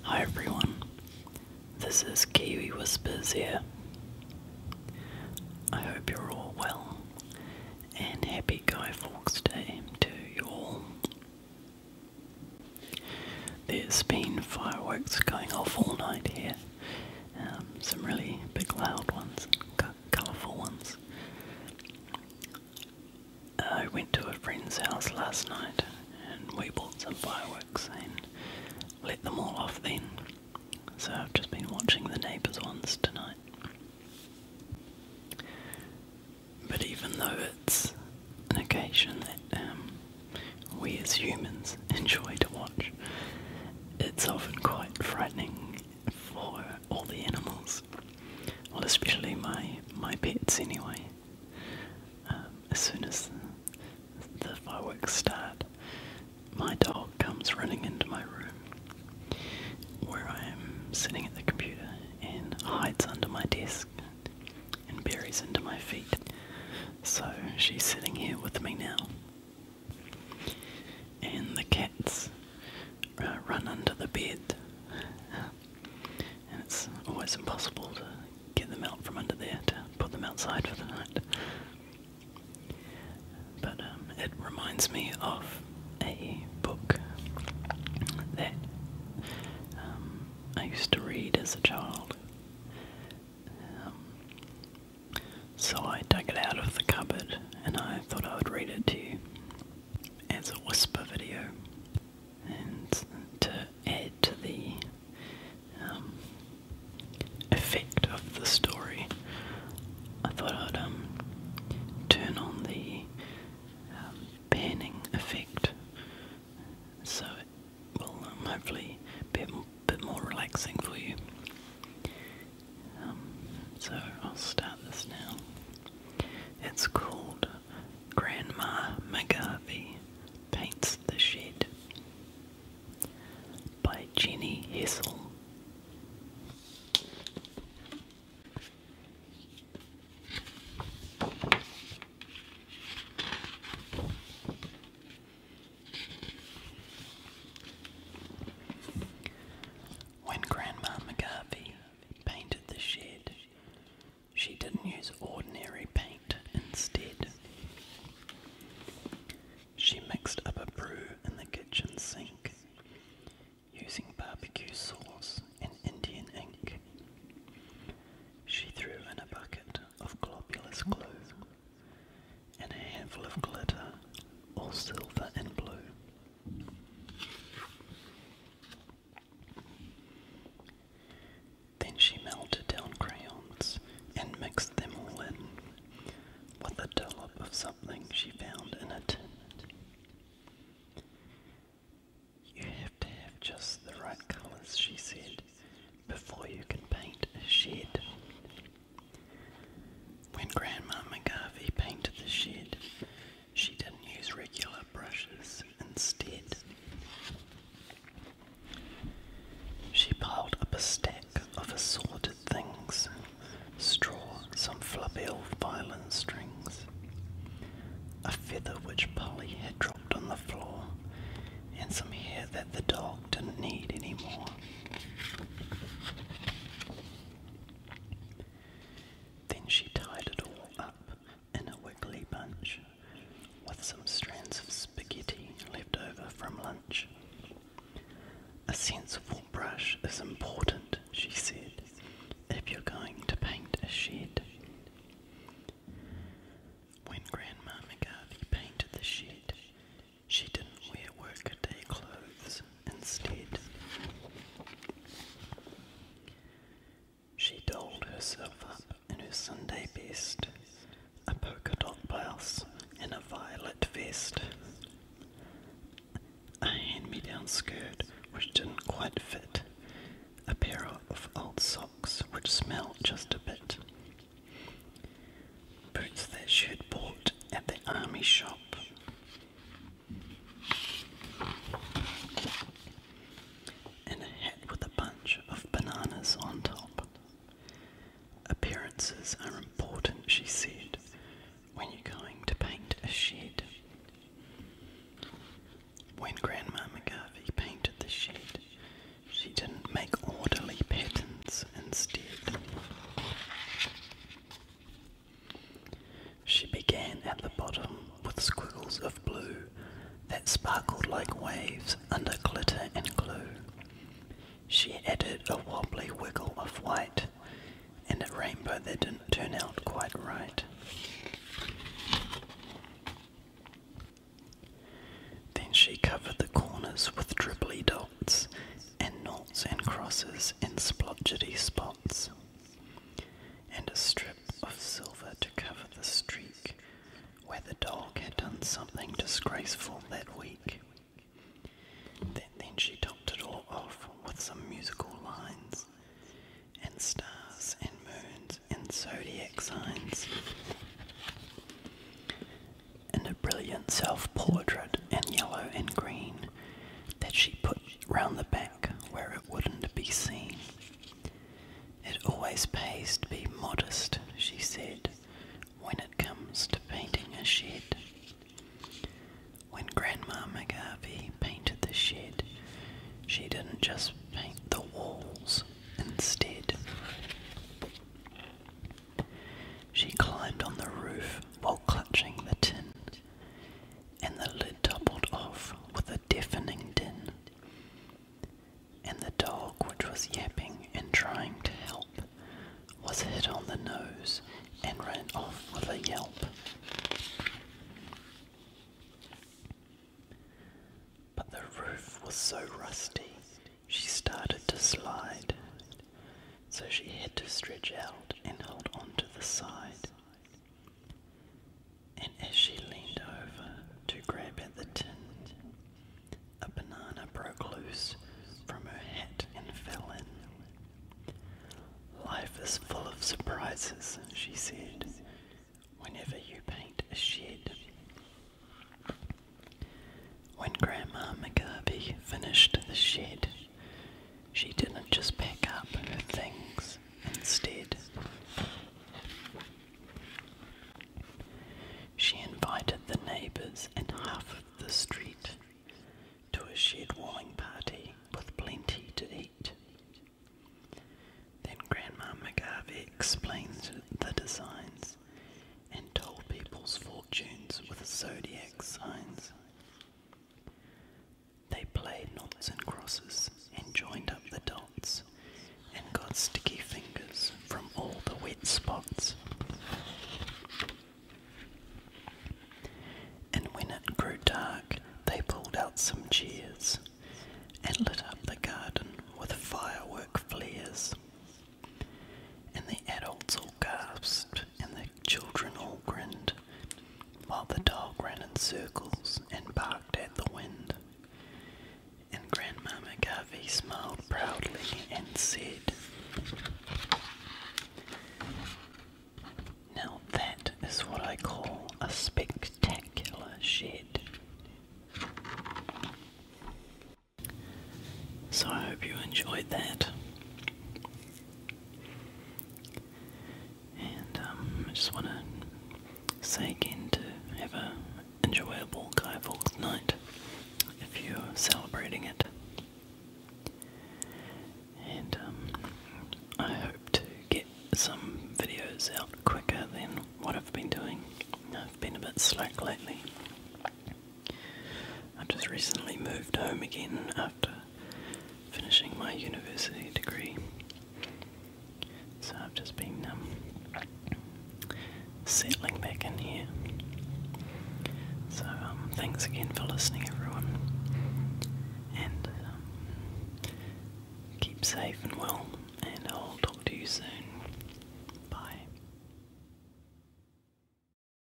Hi everyone, this is Kiwi Whispers here. I hope you're all well, and happy Guy Fawkes Day to you all. There's been fireworks going off all night here, some really big loud ones, colourful ones. I went to a friend's house last night and we bought some fireworks and let them all off then. So I've just been watching the neighbours' ones tonight. But even though it's an occasion that we as humans enjoy to watch, it's often quite frightening for all the animals. Well, especially my pets anyway. As soon as the fireworks start, my dog comes running into my room where I am sitting at the computer and hides under my desk and buries into my feet. So she's sitting here with me now. And the cats run under the bed. And it's always impossible to get them out from under there to put them outside for the night. But it reminds me of a book that I used to read as a child. So I dug it out of the cupboard and I thought I would read it to you as a whisper video. And to add to the effect of the story, I thought I'd turn on the panning effect so it will hopefully be a bit more relaxing for you. So I'll start this now. It's called Grandma McGarvey Paints the Shed by Jenny Hessell. When Grandma McGarvey painted the shed, she didn't use ordinary paint instead. She mixed up a brew in the kitchen sink, using barbecue sauce and Indian ink. She threw in a bucket of globulus glue and a handful of glitter, all silver and blue. Then she melted down crayons and mixed them all in with a dollop of something she found in a tin. You have to have just the right colours, she said, before you can paint a shed. When Grandma McGarvey painted the shed, she didn't use regular brushes instead. She piled up a stack of assorted things: straw, some fluffy old violin strings, a feather which Polly had dropped on the floor, and some hair that the dog didn't need anymore. Then she tied it all up in a wiggly bunch with some strands of spaghetti left over from lunch. A sensible brush is important, she said, if you're going to paint a shed. When Grandma McGarvey painted the shed, she didn't wear workaday clothes instead. She dolled herself up in her Sunday best, a polka dot blouse and a violet vest, a hand-me-down skirt which didn't quite fit, a pair of old socks which smelled just a bit, boots that she had bought at the army shop, and a hat with a bunch of bananas on top. Appearances are important, she said, when you're going to paint a shed. When Grandma McGarvey painted the shed, she didn't make added a wobbly wiggle of white and a rainbow that didn't turn out quite right. Then she covered the corners with dribbly dots and noughts and crosses and splodgety spots, and a strip of silver to cover the streak where the dog had done something disgraceful that week. Then she topped it all off with some musical lines, and stars and moons and zodiac signs, and a brilliant self-portrait in yellow and green that she put round the back where it wouldn't be seen. It always pays to be modest, she said, when it comes to painting a shed. When Grandma McGarvey painted the shed, she didn't just paint the walls instead. She climbed on the roof while clutching the tin, and the lid toppled off with a deafening din, and the dog, which was yapping and trying to help, was hit on the nose and ran off with a yelp. But the roof was so rusty, she started to slide, so she had to stretch out and hold on to the side. And as she leaned over to grab at the tin, a banana broke loose from her hat and fell in. Life is full of surprises, she said, whenever you paint a shed. When Grandma McGarvey finished the shed, she didn't just pack up her things instead. She invited the neighbours and half of the street to a shed walling party with plenty to eat. Then Grandma McGarvey explained the designs and told people's fortunes with zodiac signs. They played noughts and crosses and joined up the dots and got sticky fingers from all the wet spots. And when it grew dark, they pulled out some chairs and lit up the garden with firework flares. And the adults all gasped and the children all grinned, while the dog ran in circles and barked at the wind. And Grandma McGarvey smiled proudly and said, "Now that is what I call a spectacular shed." So I hope you enjoyed that. And I just want to say again to have a enjoyable Guy Fawkes night if you're celebrating it. And I hope to get some videos out quicker than what I've been doing. I've been a bit slack lately. I've just recently moved home again after finishing my university degree. So I've just been settling back in here. So thanks again for listening, everyone. And keep safe and well, and I'll talk to you soon.